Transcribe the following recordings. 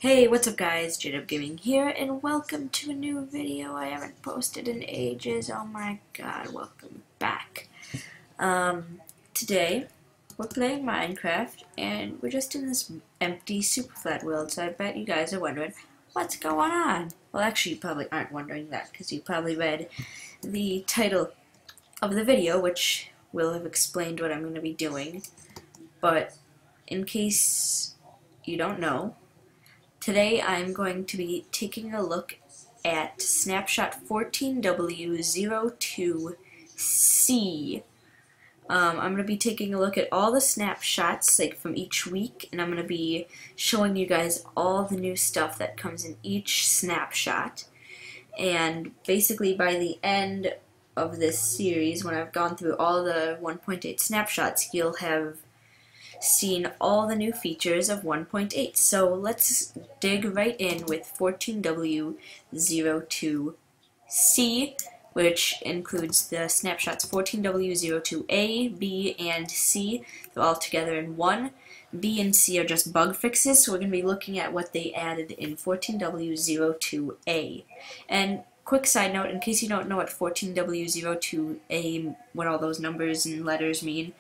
Hey, what's up guys, JDUBGaming here, and welcome to a new video I haven't posted in ages. Oh my god, welcome back. Today, we're playing Minecraft, and we're just in this empty super flat world, so I bet you guys are wondering, what's going on? Well, actually, you probably aren't wondering that, because you probably read the title of the video, which will have explained what I'm going to be doing. But, in case you don't know, today I'm going to be taking a look at Snapshot 14w02a-b-c. I'm going to be taking a look at all the snapshots from each week, and I'm going to be showing you guys all the new stuff that comes in each snapshot. And basically by the end of this series, when I've gone through all the 1.8 snapshots, you'll have seen all the new features of 1.8. So let's dig right in with 14w02c, which includes the snapshots 14w02a, b, and c. They're all together in one. B and c are just bug fixes, so we're going to be looking at what they added in 14w02a. And quick side note, in case you don't know what 14w02a, what all those numbers and letters mean,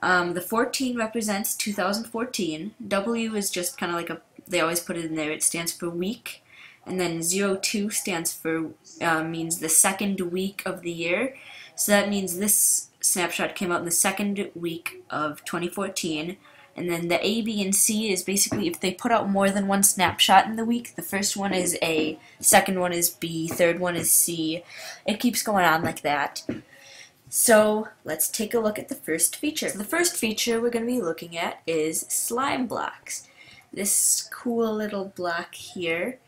the 14 represents 2014. W is just kind of like they always put it in there, it stands for week. And then 02 stands for, means the second week of the year. So that means this snapshot came out in the second week of 2014. And then the A, B, and C is basically if they put out more than one snapshot in the week. The first one is A, second one is B, third one is C. It keeps going on like that. So let's take a look at the first feature. So the first feature we're going to be looking at is slime blocks. This cool little block here,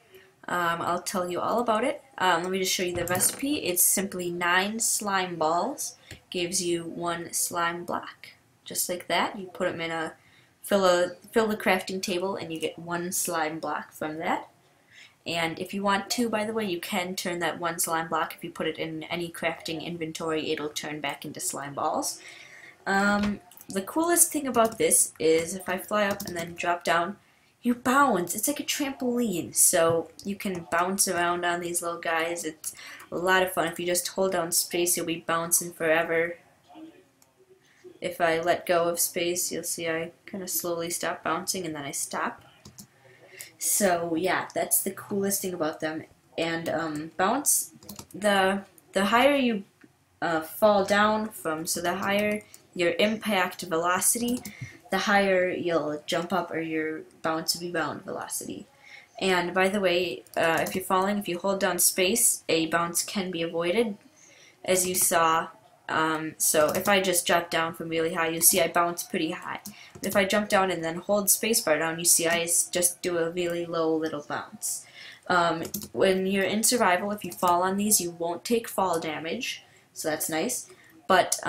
I'll tell you all about it. Let me just show you the recipe. It's simply 9 slime balls, gives you 1 slime block. Just like that, you put them in a, fill the crafting table, and you get 1 slime block from that. And if you want to, by the way, you can turn that 1 slime block, if you put it in any crafting inventory, it'll turn back into slime balls. The coolest thing about this is if I fly up and then drop down, you bounce. It's like a trampoline, so you can bounce around on these little guys. It's a lot of fun. If you just hold down space, you'll be bouncing forever. If I let go of space, you'll see I kind of slowly stop bouncing, and then I stop. So yeah, that's the coolest thing about them. And bounce, the higher you fall down from, so the higher your impact velocity, the higher you'll jump up, or your bounce rebound velocity. And by the way, if you're falling, if you hold down space, a bounce can be avoided, as you saw. So if I just drop down from really high, you'll see I bounce pretty high. If I jump down and then hold spacebar down, you see I just do a really low little bounce. When you're in survival, if you fall on these, you won't take fall damage, so that's nice. But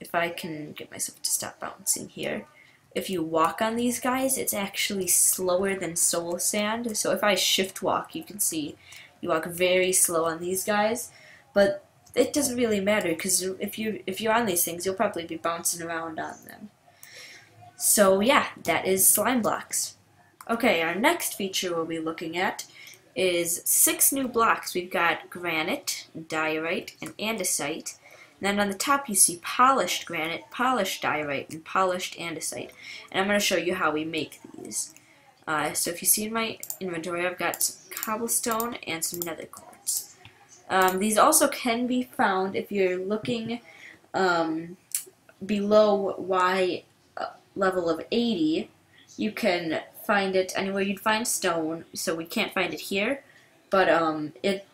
if I can get myself to stop bouncing here, if you walk on these guys, it's actually slower than soul sand. So if I shift walk, you can see you walk very slow on these guys, but it doesn't really matter, because if you're on these things, you'll probably be bouncing around on them. So yeah, that is slime blocks. Okay, our next feature we'll be looking at is 6 new blocks. We've got granite, diorite, and andesite. And then on the top you see polished granite, polished diorite, and polished andesite. And I'm going to show you how we make these. So if you see in my inventory, I've got some cobblestone and some nether quartz. These also can be found if you're looking below Y level of 80. You can find it anywhere you'd find stone, so we can't find it here, but it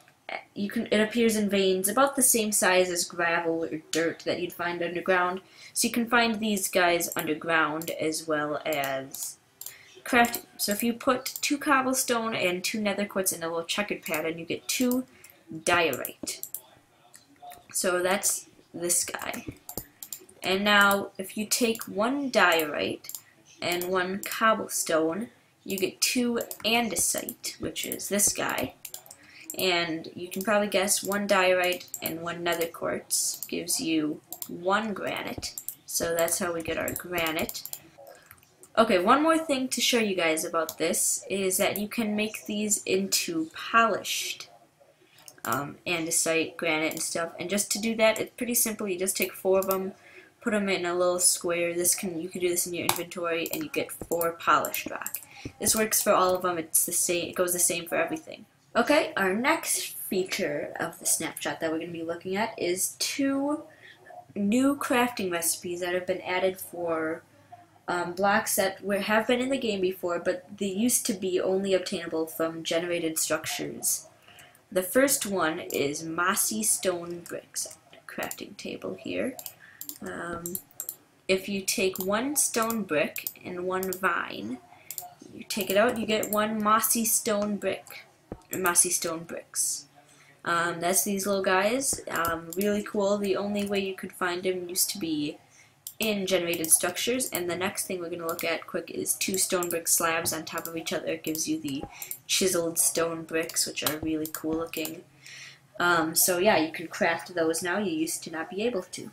appears in veins about the same size as gravel or dirt that you'd find underground. So you can find these guys underground as well as crafting. So if you put 2 cobblestone and 2 nether quartz in a little checkered pattern, you get 2 diorite. So that's this guy. And now if you take 1 diorite and 1 cobblestone, you get 2 andesite, which is this guy. And you can probably guess 1 diorite and 1 nether quartz gives you 1 granite. So that's how we get our granite. Okay, one more thing to show you guys about this is that you can make these into polished andesite, granite, and stuff. And just to do that, it's pretty simple. You just take 4 of them, put them in a little square. You can do this in your inventory, and you get 4 polished rock. This works for all of them. It's the same. It goes the same for everything. Okay, our next feature of the snapshot that we're going to be looking at is 2 new crafting recipes that have been added for blocks that have been in the game before, but they used to be only obtainable from generated structures. The first one is mossy stone bricks. Crafting table here. If you take 1 stone brick and 1 vine, you take it out, you get 1 mossy stone brick, or mossy stone bricks. That's these little guys. Really cool. The only way you could find them used to be in generated structures, and the next thing we're going to look at quick is 2 stone brick slabs on top of each other. It gives you the chiseled stone bricks, which are really cool looking. So yeah, you can craft those now. You used to not be able to.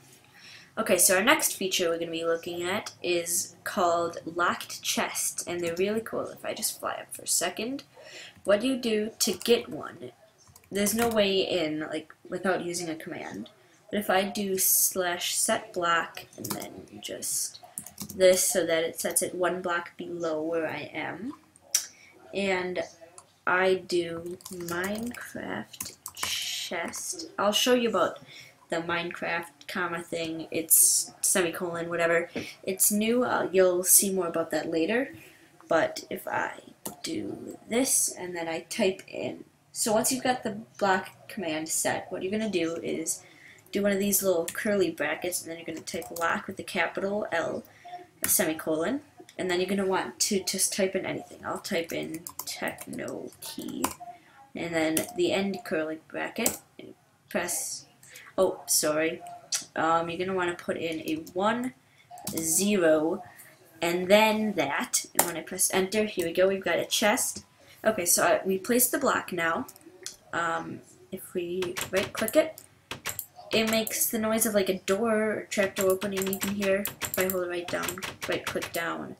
Okay, so our next feature we're going to be looking at is called locked chests, and they're really cool. If I just fly up for a second, what you do to get one, there's no way in, like, without using a command. But if I do /set block and then just this so that it sets it 1 block below where I am, and I do Minecraft chest, I'll show you about the Minecraft comma thing. It's semicolon, whatever. It's new. You'll see more about that later. But if I do this and then I type in, so once you've got the block command set, what you're going to do is do one of these little curly brackets, and then you're going to type lock with a capital L, a semicolon, and then you're going to want to just type in anything. I'll type in techno key, and then the end curly bracket, and press, oh, sorry, you're going to want to put in a 1, 0, and then that, and when I press enter, here we go, we've got a chest. Okay, so we placed the block now. If we right click it, it makes the noise of like a door or trapdoor opening you can hear if I hold it right click down.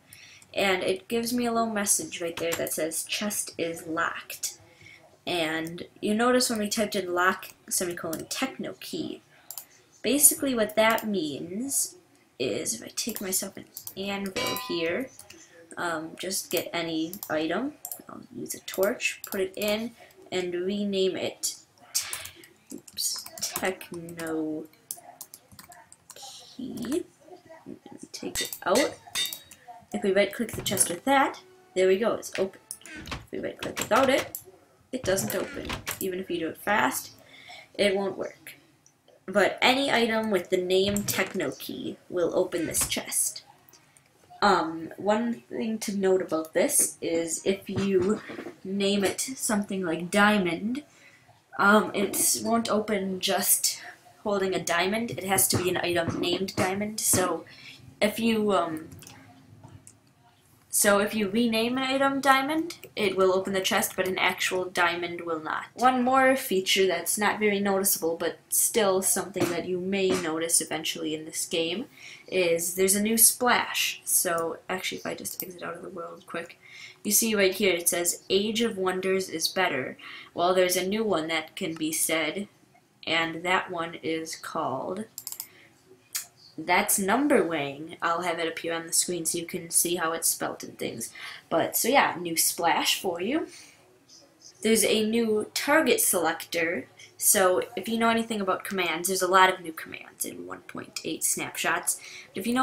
And it gives me a little message right there that says chest is locked. And you notice when we typed in lock semicolon techno key, basically what that means is if I take myself an anvil here, just get any item, I'll use a torch, put it in, and rename it techno key. Take it out. If we right click the chest with that, there we go, it's open. If we right click without it, it doesn't open. Even if you do it fast, it won't work. But any item with the name techno key will open this chest. One thing to note about this is if you name it something like diamond, it won't open just holding a diamond. It has to be an item named diamond. So if you rename an item diamond, it will open the chest, but an actual diamond will not. One more feature that's not very noticeable, but still something that you may notice eventually in this game, is there's a new splash. So actually, if I just exit out of the world quick, you see right here it says Age of Wonders is better. Well, there's a new one that can be said, and that one is called, that's number weighing. I'll have it appear on the screen so you can see how it's spelt and things. But, so yeah, new splash for you. There's a new target selector. So if you know anything about commands, there's a lot of new commands in 1.8 snapshots. But if you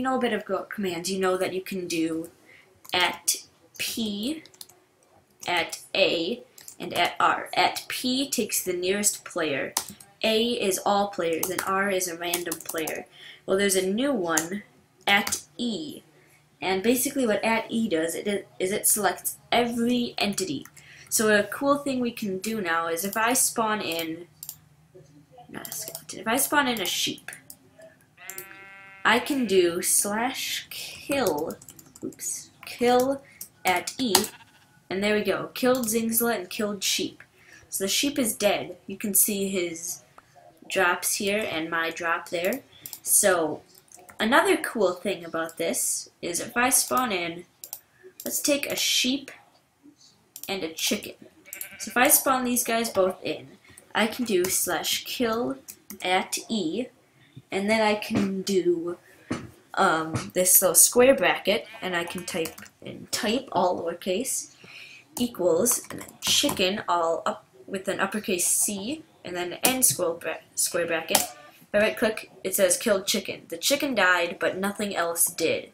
know a bit about commands, you know that you can do @P, @A, and @R. @P takes the nearest player. A is all players, and R is a random player. Well, there's a new one, @E. And basically what @E does is it selects every entity. So a cool thing we can do now is if I spawn in, not a skeleton, if I spawn in a sheep, I can do /kill, kill @E, and there we go, killed Zingzla and killed sheep. So the sheep is dead. You can see his drops here and my drop there. So Another cool thing about this is if I spawn in, let's take a sheep and a chicken. So if I spawn these guys both in, I can do /kill at E, and then I can do this little square bracket, and I can type all lowercase equals, and then chicken all up with an uppercase C, and then end square bracket. If I right click, it says killed chicken. The chicken died, but nothing else did.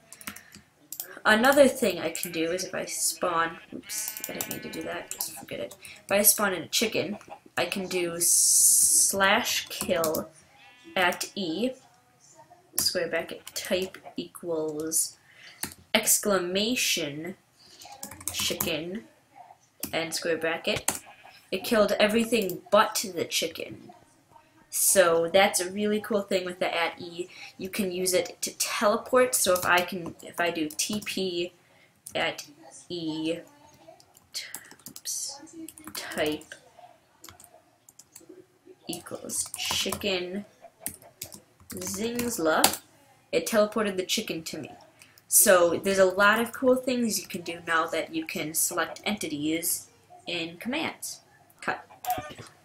Another thing I can do is if I spawn, oops, I didn't mean to do that, just forget it. If I spawn in a chicken, I can do /kill at E, square bracket, type equals exclamation chicken, and square bracket. It killed everything but the chicken. So that's a really cool thing with the at E. You can use it to teleport. So if I do TP at E, type equals chicken Zingsla, it teleported the chicken to me. So there's a lot of cool things you can do now that you can select entities in commands. Cut.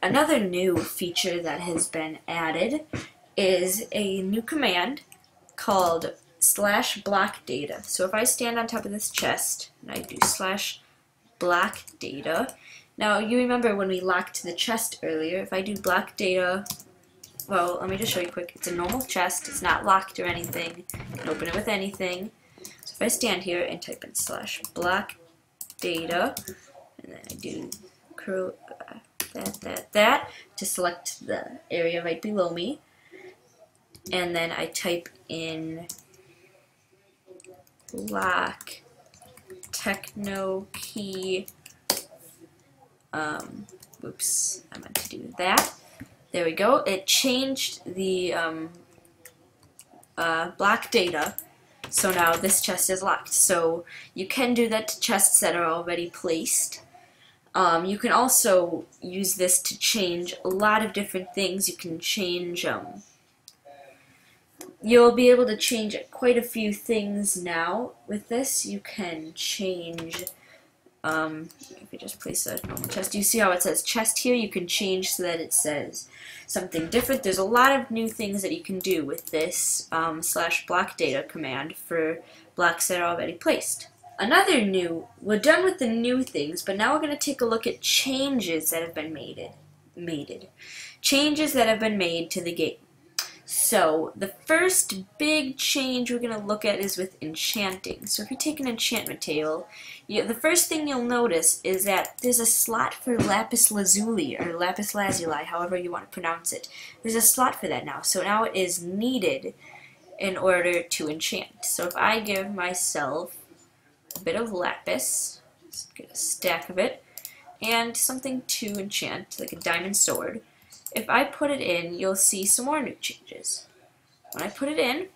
Another new feature that has been added is a new command called /blockdata. So if I stand on top of this chest and I do /blockdata, now you remember when we locked the chest earlier, if I do blockdata, well, let me just show you quick. It's a normal chest, it's not locked or anything, you can open it with anything. So if I stand here and type in /blockdata, and then I do that to select the area right below me, and then I type in block techno key, oops, I meant to do that. There we go. It changed the block data, so now this chest is locked. So you can do that to chests that are already placed. You can also use this to change a lot of different things. You can change, you'll be able to change quite a few things now with this. You can change, if you just place a normal chest, you see how it says chest here? You can change so that it says something different. There's a lot of new things that you can do with this /blockdata command for blocks that are already placed. Another new, we're done with the new things, but now we're going to take a look at changes that have been made. Changes that have been made to the game. So, the first big change we're going to look at is with enchanting. So if you take an enchantment table, the first thing you'll notice is that there's a slot for lapis lazuli, or lapis lazuli, however you want to pronounce it. There's a slot for that now. So now it is needed in order to enchant. So if I give myself a bit of lapis, let's get a stack of it, and something to enchant, like a diamond sword. If I put it in, you'll see some more new changes. When I put it in,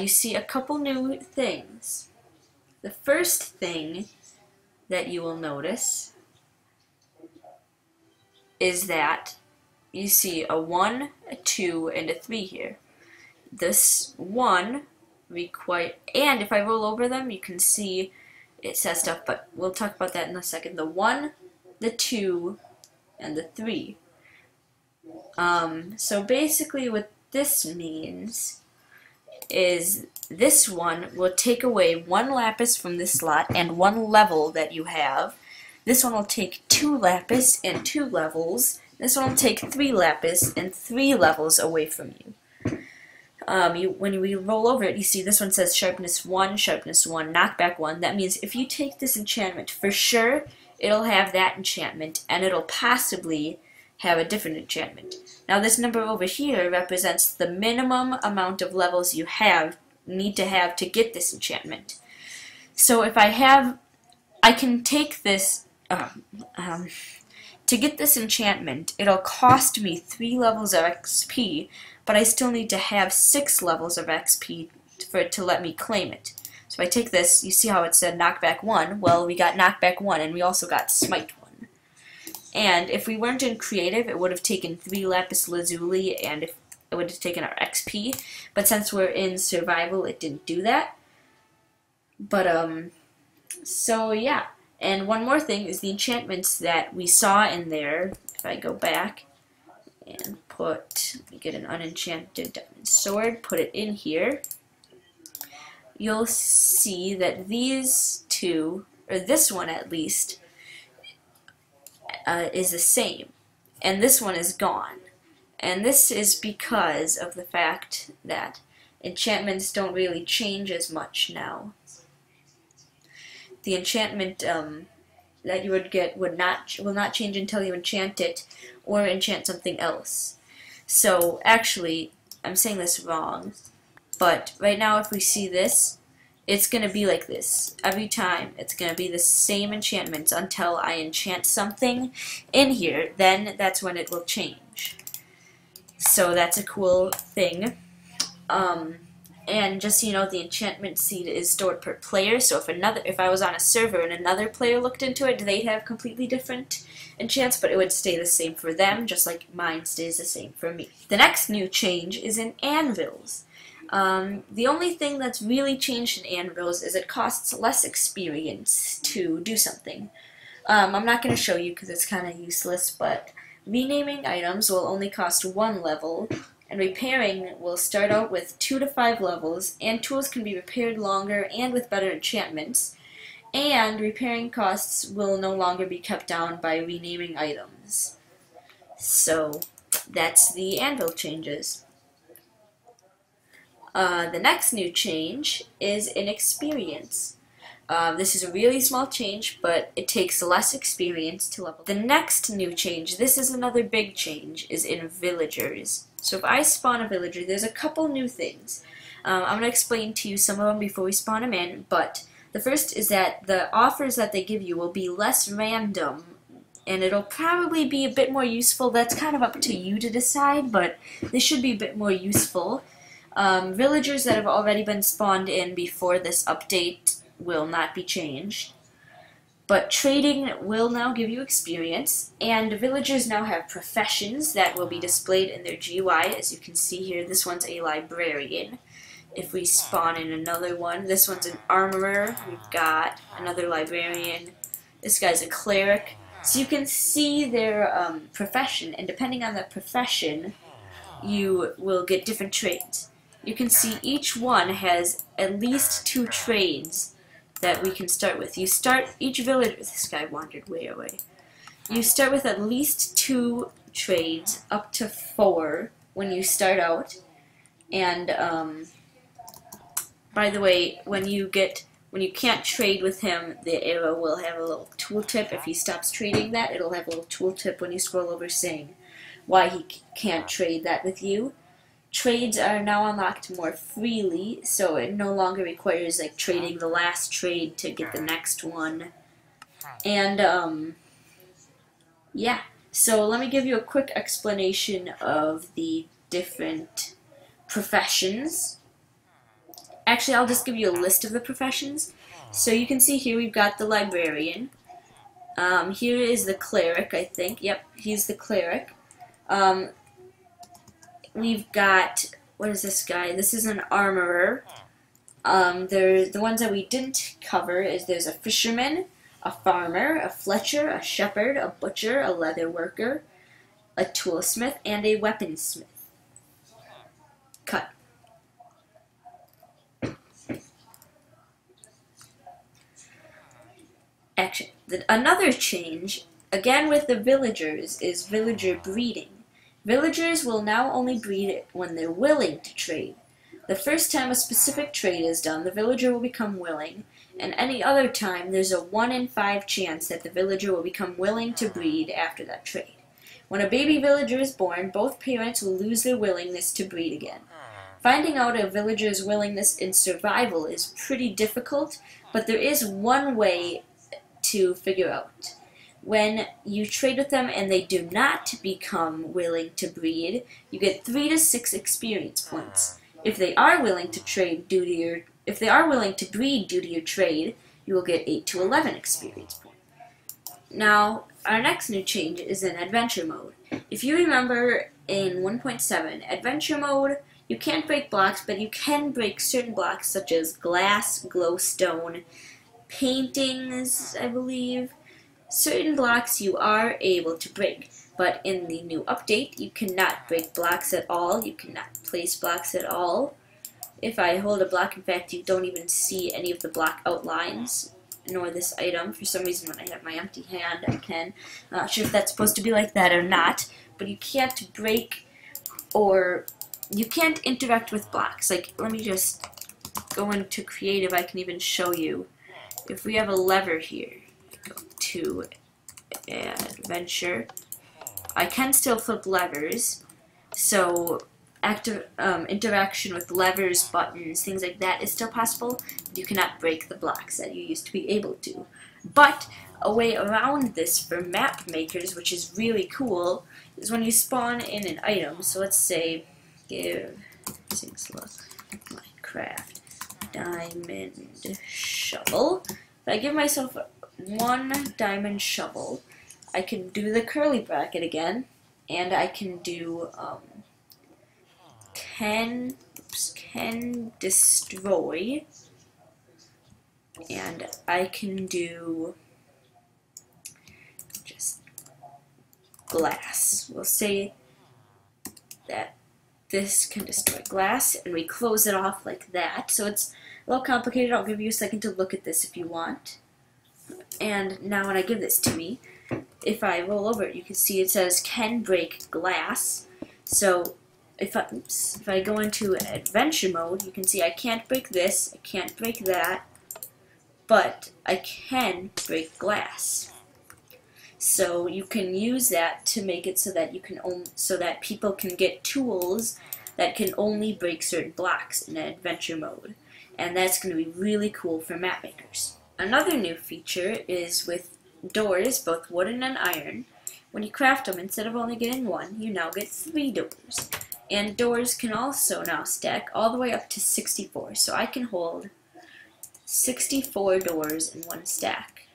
you see a couple new things. The first thing that you will notice is that you see a 1, a 2, and a 3 here. This 1 and if I roll over them, you can see it says stuff, but we'll talk about that in a second. The 1, the 2, and the 3. So basically what this means is this one will take away 1 lapis from this slot and 1 level that you have. This one will take 2 lapis and 2 levels. This one will take 3 lapis and 3 levels away from you. When we roll over it, you see this one says sharpness 1, knockback 1. That means if you take this enchantment, for sure it'll have that enchantment, and it'll possibly have a different enchantment. Now this number over here represents the minimum amount of levels you need to have to get this enchantment. So if I can take this, to get this enchantment, it'll cost me 3 levels of XP, but I still need to have 6 levels of XP for it to let me claim it. So if I take this, you see how it said knockback 1? Well, we got knockback 1, and we also got smite 1. And if we weren't in creative, it would have taken 3 lapis lazuli, and it would have taken our XP, but since we're in survival, it didn't do that. But, so yeah. And one more thing is the enchantments that we saw in there. If I go back and let me get an unenchanted diamond sword, put it in here, you'll see that these two, or this one at least, is the same. And this one is gone. And this is because of the fact that enchantments don't really change as much now. The enchantment that you would get will not change until you enchant it or enchant something else. So actually, I'm saying this wrong, but right now if we see this, it's going to be like this. Every time it's going to be the same enchantments until I enchant something in here, then that's when it will change. So that's a cool thing. And just so you know, the enchantment seed is stored per player, so if I was on a server and another player looked into it, they'd have completely different enchants, but it would stay the same for them, just like mine stays the same for me. The next new change is in anvils. The only thing that's really changed in anvils is it costs less experience to do something. I'm not going to show you because it's kind of useless, but renaming items will only cost 1 level, and repairing will start out with 2 to 5 levels, and tools can be repaired longer and with better enchantments, and repairing costs will no longer be kept down by renaming items. So that's the anvil changes. The next new change is in experience. This is a really small change, but it takes less experience to level. The next new change, this is another big change, is in villagers. So if I spawn a villager, there's a couple new things. I'm going to explain to you some of them before we spawn them in, but the first is that the offers that they give you will be less random, and it'll probably be a bit more useful. That's kind of up to you to decide, but they should be a bit more useful. Villagers that have already been spawned in before this update will not be changed. But trading will now give you experience, and villagers now have professions that will be displayed in their GUI. As you can see here, this one's a librarian. If we spawn in another one, this one's an armorer. We've got another librarian. This guy's a cleric. So you can see their profession, and depending on that profession, you will get different trades. You can see each one has at least 2 trades that we can start with. You start each villager. This guy wandered way away. You start with at least 2 trades, up to 4 when you start out. And by the way, when you can't trade with him, the arrow will have a little tooltip. If he stops trading that, it'll have a little tooltip when you scroll over saying why he can't trade that with you. Trades are now unlocked more freely, so it no longer requires like trading the last trade to get the next one. And yeah, so let me give you a quick explanation of the different professions. Actually, I'll just give you a list of the professions. So you can see here we've got the librarian. Here is the cleric, I think. Yep, he's the cleric. We've got, what is this guy? This is an armorer. The ones that we didn't cover is there's a fisherman, a farmer, a fletcher, a shepherd, a butcher, a leather worker, a toolsmith, and a weaponsmith. Cut. Action. Another change, again with the villagers, is villager breeding. Villagers will now only breed when they're willing to trade. The first time a specific trade is done, the villager will become willing, and any other time there's a 1 in 5 chance that the villager will become willing to breed after that trade. When a baby villager is born, both parents will lose their willingness to breed again. Finding out a villager's willingness in survival is pretty difficult, but there is one way to figure out. When you trade with them and they do not become willing to breed, you get 3 to 6 experience points. If they are willing to breed due to your trade, you will get 8 to 11 experience points. Now, our next new change is in adventure mode. If you remember in 1.7. Adventure mode, you can't break blocks, but you can break certain blocks such as glass, glowstone, paintings, I believe. Certain blocks you are able to break, but in the new update, you cannot break blocks at all. You cannot place blocks at all. If I hold a block, in fact, you don't even see any of the block outlines, nor this item. For some reason, when I have my empty hand, I can. I'm not sure if that's supposed to be like that or not, but you can't break or you can't interact with blocks. Like, let me just go into creative. I can even show you. If we have a lever here, go to adventure, I can still flip levers, so interaction with levers, buttons, things like that is still possible. You cannot break the blocks that you used to be able to. But a way around this for map makers, which is really cool, is when you spawn in an item. So let's say, give Minecraft diamond shovel. If I give myself 1 diamond shovel, I can do the curly bracket again, and I can do can destroy, and I can do just glass. We'll say that this can destroy glass, and we close it off like that. So it's a little complicated. I'll give you a second to look at this if you want. And now when I give this to me, if I roll over it, you can see it says can break glass. So if I go into adventure mode, you can see I can't break this, I can't break that, but I can break glass. So you can use that to make it so that you can so that people can get tools that can only break certain blocks in adventure mode, and that's going to be really cool for map makers. Another new feature is with doors, both wooden and iron. When you craft them, instead of only getting 1, you now get 3 doors. And doors can also now stack all the way up to 64. So I can hold 64 doors in 1 stack.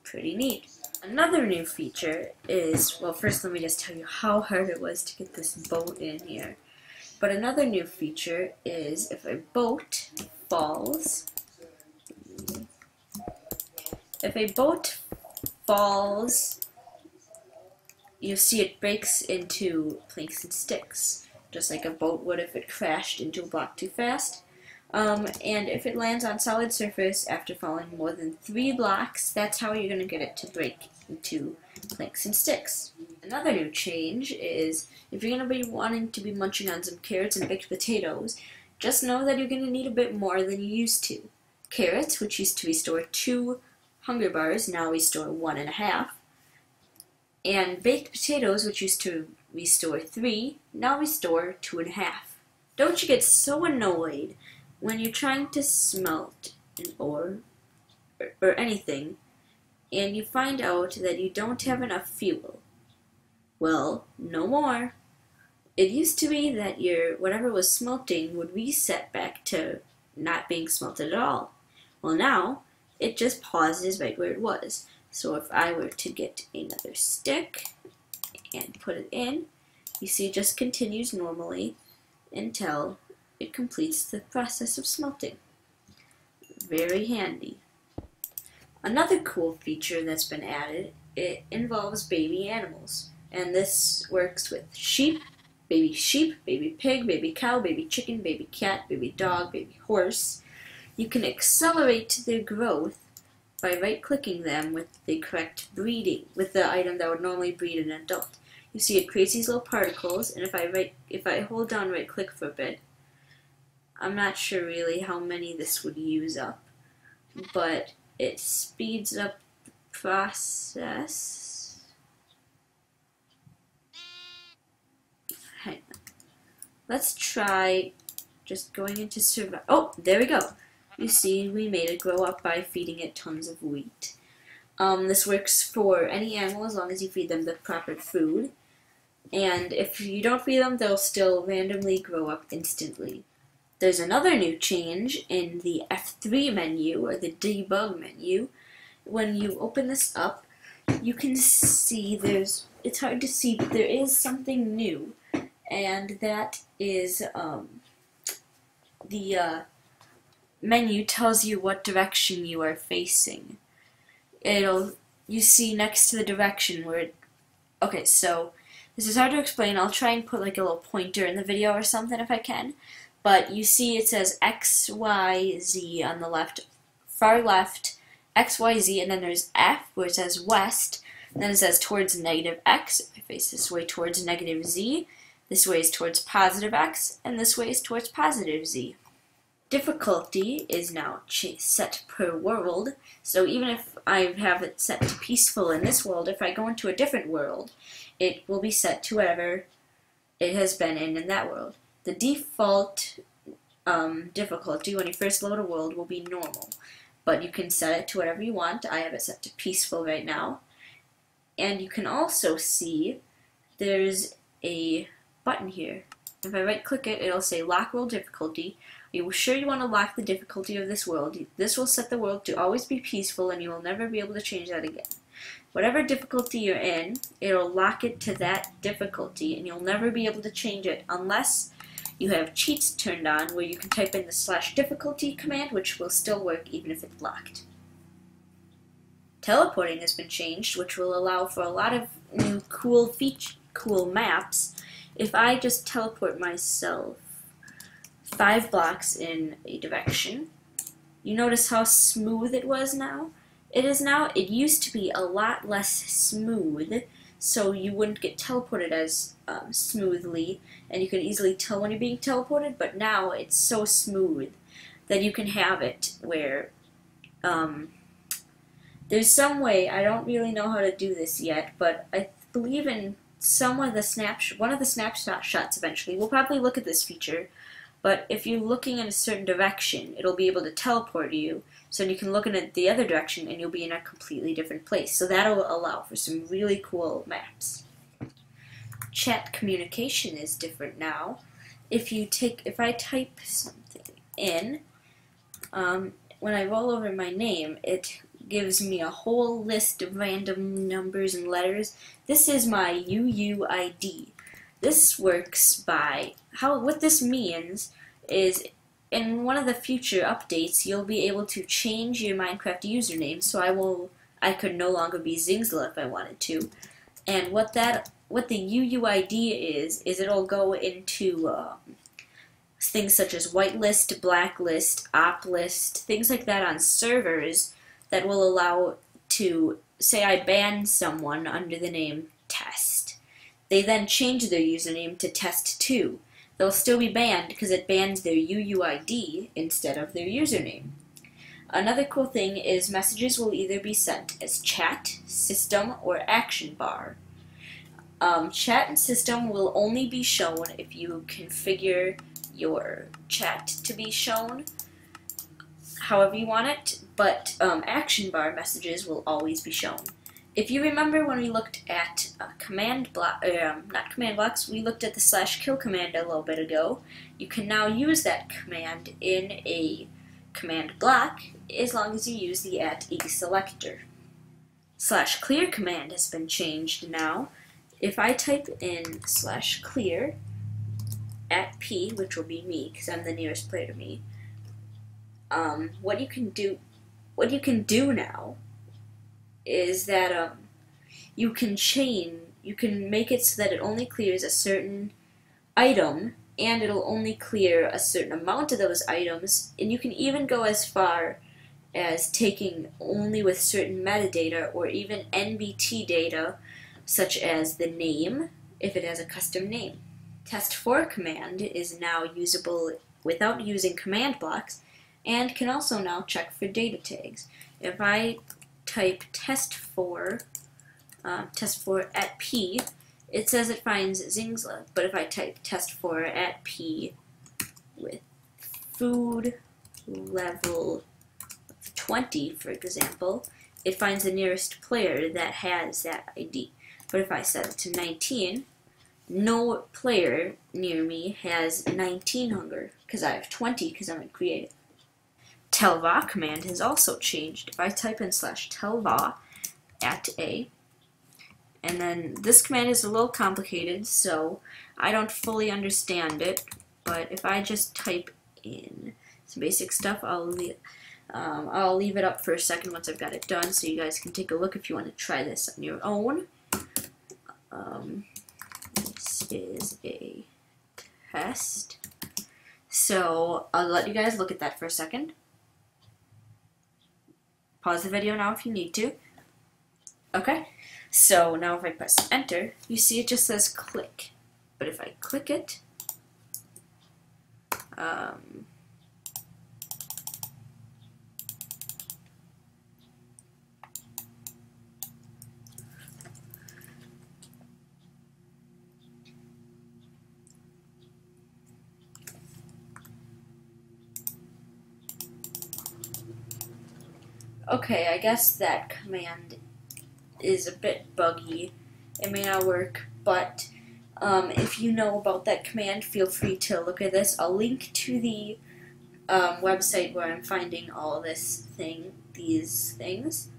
Pretty neat. Another new feature is, well, first let me just tell you how hard it was to get this boat in here. But another new feature is if a boat falls, you see it breaks into planks and sticks, just like a boat would if it crashed into a block too fast. And if it lands on solid surface after falling more than 3 blocks, that's how you're going to get it to break into planks and sticks. Another new change is if you're going to be wanting to be munching on some carrots and baked potatoes, just know that you're going to need a bit more than you used to. Carrots, which used to restore 2 hunger bars, now restore 1.5. And baked potatoes, which used to restore 3, now restore 2.5. Don't you get so annoyed when you're trying to smelt an ore or anything, and you find out that you don't have enough fuel? Well, no more. It used to be that your whatever was smelting would reset back to not being smelted at all. Well, now it just pauses right where it was. So if I were to get another stick and put it in, you see it just continues normally until it completes the process of smelting. Very handy. Another cool feature that's been added, it involves baby animals. And this works with sheep, baby pig, baby cow, baby chicken, baby cat, baby dog, baby horse. You can accelerate their growth by right-clicking them with the correct breeding, with the item that would normally breed an adult. You see it creates these little particles, and if I hold down right-click for a bit, I'm not sure really how many this would use up, but it speeds up the process. Hang on. Let's try just going into survival. Oh, there we go. You see, we made it grow up by feeding it tons of wheat. This works for any animal as long as you feed them the proper food. And if you don't feed them, they'll still randomly grow up instantly. There's another new change in the F3 menu, or the debug menu. When you open this up, you can see it's hard to see, but there is something new. and that is the menu tells you what direction you are facing. You see next to the direction where okay, so this is hard to explain. I'll try and put like a little pointer in the video or something if I can. But you see it says X, Y, Z on the left, far left, X, Y, Z, and then there's F where it says west, and then it says towards negative X. If I face this way towards negative Z, this way is towards positive X, and this way is towards positive Z. Difficulty is now set per world, so even if I have it set to peaceful in this world, if I go into a different world, it will be set to whatever it has been in that world. The default difficulty when you first load a world will be normal, but you can set it to whatever you want. I have it set to peaceful right now. And you can also see there's a button here. If I right click it, it'll say lock world difficulty. Are you sure you want to lock the difficulty of this world? This will set the world to always be peaceful and you will never be able to change that again. Whatever difficulty you're in, it'll lock it to that difficulty and you'll never be able to change it unless you have cheats turned on where you can type in the /difficulty command, which will still work even if it's locked. Teleporting has been changed, which will allow for a lot of new cool maps. If I just teleport myself 5 blocks in a direction, you notice how smooth it was now? It is now. It used to be a lot less smooth, so you wouldn't get teleported as smoothly, and you can easily tell when you're being teleported, but now it's so smooth that you can have it where there's some way, I don't really know how to do this yet, but I believe in one of the Snapshots eventually. We'll probably look at this feature, but if you're looking in a certain direction, it'll be able to teleport you, so you can look in the other direction and you'll be in a completely different place. So that'll allow for some really cool maps. Chat communication is different now. If I type something in, when I roll over my name, it gives me a whole list of random numbers and letters. This is my UUID. This works by what this means is in one of the future updates you'll be able to change your Minecraft username, so I could no longer be Zingzla if I wanted to. And what the UUID is it'll go into things such as whitelist, blacklist, op list, things like that on servers that will allow to say I ban someone under the name Test. They then change their username to Test2. They'll still be banned because it bans their UUID instead of their username. Another cool thing is messages will either be sent as chat, system, or action bar. Chat and system will only be shown if you configure your chat to be shown however you want it, but action bar messages will always be shown. If you remember when we looked at not command blocks, we looked at the /kill command a little bit ago. You can now use that command in a command block as long as you use the @eSelector. /clear command has been changed now. If I type in /clear @p, which will be me because I'm the nearest player to me, what you can do now is that you can make it so that it only clears a certain item, and it'll only clear a certain amount of those items, and you can even go as far as taking only with certain metadata or even NBT data, such as the name, if it has a custom name. Test4 command is now usable without using command blocks, and can also now check for data tags. If I type test4 @p, it says it finds Zingzla, but if I type test4 @p with food level 20, for example, it finds the nearest player that has that ID. But if I set it to 19, no player near me has 19 hunger, because I have 20 because I'm in creative. Telva command has also changed. If I type in /telva @a, And then this command is a little complicated, so I don't fully understand it. But if I just type in some basic stuff, I'll leave it up for a second once I've got it done, so you guys can take a look if you want to try this on your own. This is a test. So I'll let you guys look at that for a second. Pause the video now if you need to. Okay, so now if I press enter, you see it just says click. But if I click it, okay, I guess that command is a bit buggy. It may not work, but if you know about that command, feel free to look at this. I'll link to the website where I'm finding all these things.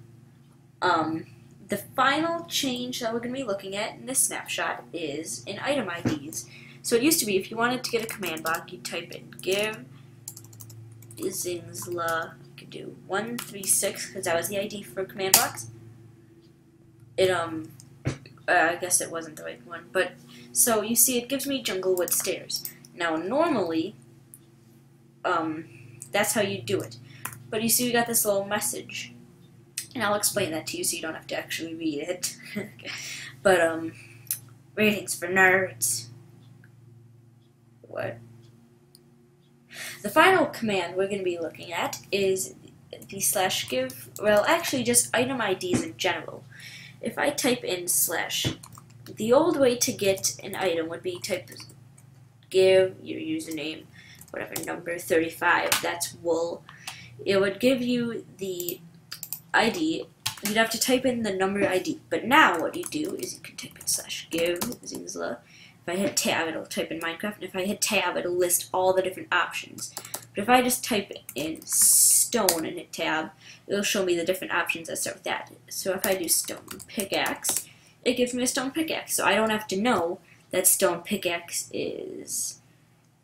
The final change that we're going to be looking at in this snapshot is in item IDs. So it used to be if you wanted to get a command block, you'd type in give Zingsla, you could do 136 because that was the ID for command blocks. I guess it wasn't the right one, but so you see it gives me Junglewood Stairs. Now normally, that's how you do it. But you see we got this little message, and I'll explain that to you so you don't have to actually read it. But, ratings for nerds. What? The final command we're going to be looking at is the /give, well actually just item IDs in general. If I type in /, the old way to get an item would be type give your username, whatever number 35, that's wool. It would give you the ID. You'd have to type in the number ID. But now what you do is you can type in /give Zingsla. If I hit tab, it'll type in Minecraft, and if I hit tab, it'll list all the different options. But if I just type in stone and hit tab, it'll show me the different options that start with that. So if I do stone pickaxe, it gives me a stone pickaxe. So I don't have to know that stone pickaxe is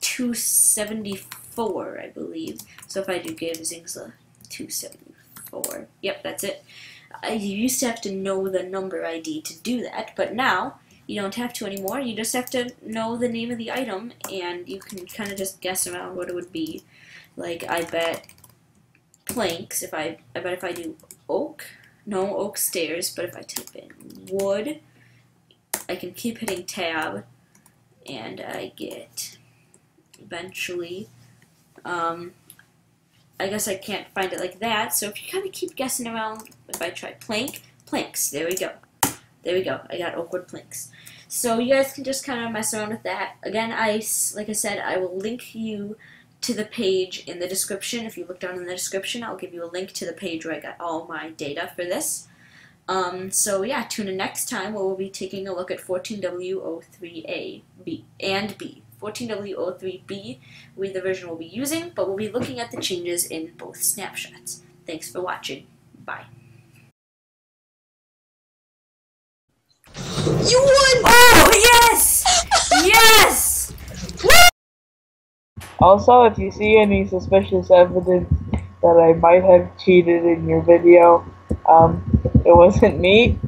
274, I believe. So if I do give Zingsla 274, yep, that's it. You used to have to know the number ID to do that, but now you don't have to anymore. You just have to know the name of the item, and you can kind of just guess around what it would be. Like, I bet planks, I bet if I do oak, no oak stairs, but if I type in wood, I can keep hitting tab, and I get, eventually, I guess I can't find it like that, so if you kind of keep guessing around, if I try planks, there we go. There we go, I got oak wood planks. So you guys can just kind of mess around with that. Again, like I said, I will link you to the page in the description. If you look down in the description, I'll give you a link to the page where I got all my data for this. So yeah, tune in next time where we'll be taking a look at 14w03a-b and b. 14w03b will be the version we'll be using, but we'll be looking at the changes in both snapshots. Thanks for watching. Bye. You won! Oh, yes! Yes! Also, if you see any suspicious evidence that I might have cheated in your video, it wasn't me.